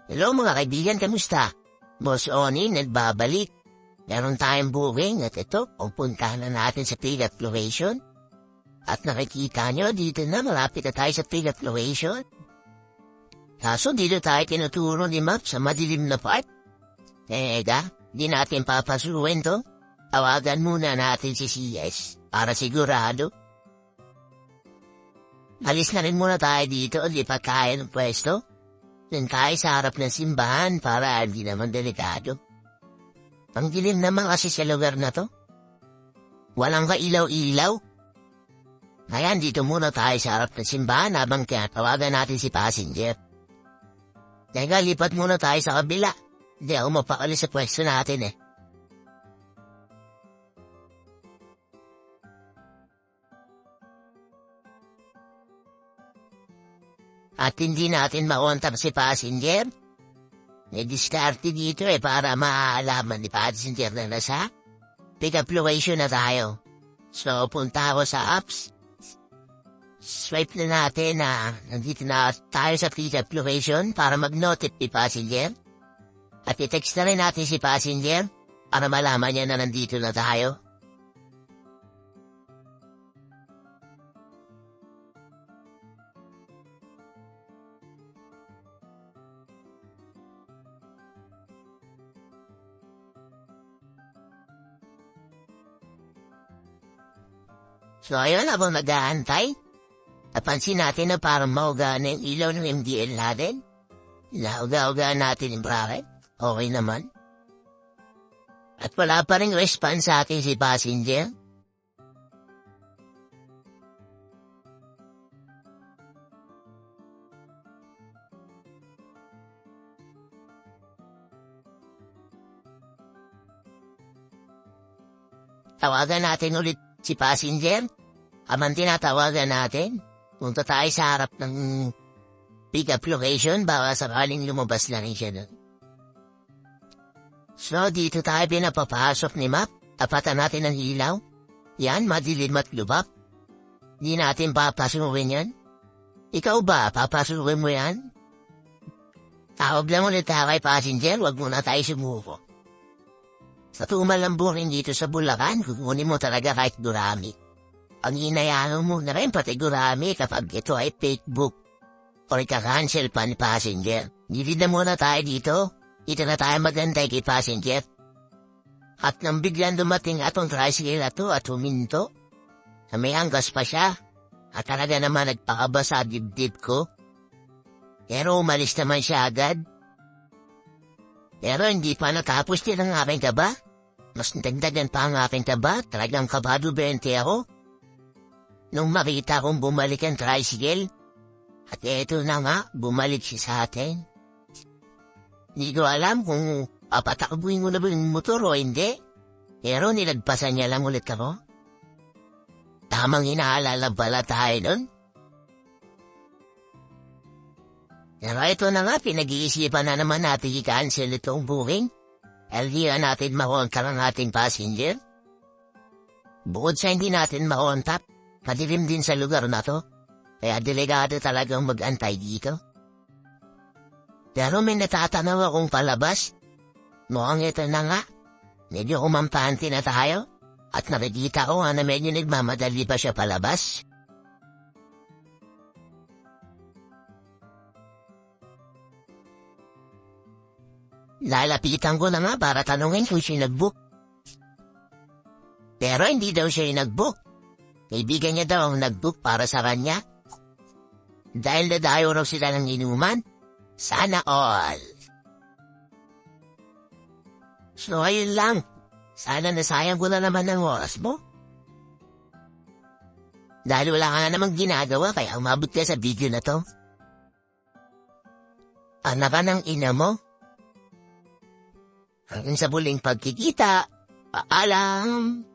Hello mga kaibigan, kamusta? Boss Oni, nagbabalik. Meron tayong booking at ito, pupuntahan na natin sa field exploration. At nakikita nyo, dito na malapit na tayo sa field exploration. Kaso dito tayo tinuturo ni Map sa madilim na part. Di natin papasuin to. Tawagan muna natin si CS para sigurado. Alis na rin muna tayo dito, lipat tayo ng pwesto. Doon tayo sa harap ng simbahan para hindi naman delikado. Ang dilim naman kasi sa lugar na to. Walang kailaw-ilaw. Kaya dito muna tayo sa harap ng simbahan habang tinatawagan natin si passenger. Teka, lipat muna tayo sa kabila. Hindi ako mapakalis sa pwesto natin eh. At hindi natin makontak si passenger. May diskarte dito para maaalaman ni passenger na nasa pick-up location na tayo. So, punta ako sa apps. Swipe na natin na nandito na tayo sa pick-up location para mag-notify passenger. At i-text na rin natin si passenger para malaman niya na nandito na tayo. So ayun, habang nag-aantay, napansin natin na parang maugaan yung ilaw ng MDL natin. Nauga-ugaan natin yung bracket. Okay naman. At wala pa rin response sa atin si passenger. Tawagan natin ulit si passenger. Habang tinatawagan natin, punta tayo sa harap ng pick-up location baka sakaling lumabas na rin siya doon. So, dito tayo pinapapasok ni Map. Tapatan natin ang ilaw. Yan, madilim at lubak. Di natin papasukin yan. Ikaw ba, papasukin mo yan? Tawag lang ulit tayo kay passenger, wag muna tayo sumuko. Sa tumalambukin dito sa Bulacan, kukunin mo talaga kahit gurami. Ang inayaan mo na rin pati gurami kapag ito ay fake book o ika-cancel pa ni passenger. Nilid na muna tayo dito. Dito na tayo magantay kay passenger. At nang biglang dumating atong tricycle na to at huminto, na may anggas pa siya, at talaga naman nagpakaba sa dibdib ko. Pero umalis naman siya agad. Pero hindi pa natapos din ang aking kaba. Mas nagdagan pa ang aking kaba, talagang kabado 20 ako. Nung makita kong bumalik ang tricycle, at eto na nga, bumalik siya sa atin. Hindi ko alam kung papatakbuhin ko na ba yung motor o hindi, pero nilagpasan niya lang ulit ako. Tamang inaalala pala tayo nun. Pero ito na nga, pinag-iisipan na naman natin i-cancel itong booking. Hindi na natin makontak ang ating passenger. Bukod sa hindi natin makontak, madilim din sa lugar na to, kaya delikado talagang mag-antay dito. Pero may natatanaw akong palabas. Mukhang ito na nga, medyo umampante na tayo, at nakikita ko nga na medyo nagmamadali pa siya palabas. Lalapitan ko na nga para tanungin kung siya nag-book. Pero hindi daw siya yung nag-book. Kaibigan niya daw ang nag-book para sa kanya. Dahil nadayo raw sila ng inuman, sana all. So ayun lang, sana nasayang ko na naman ang oras mo. Dahil wala ka na namang ginagawa kaya umabot ka sa video na to. Anak ka ng ina mo? Hanggang sa muling pagkikita, paalam!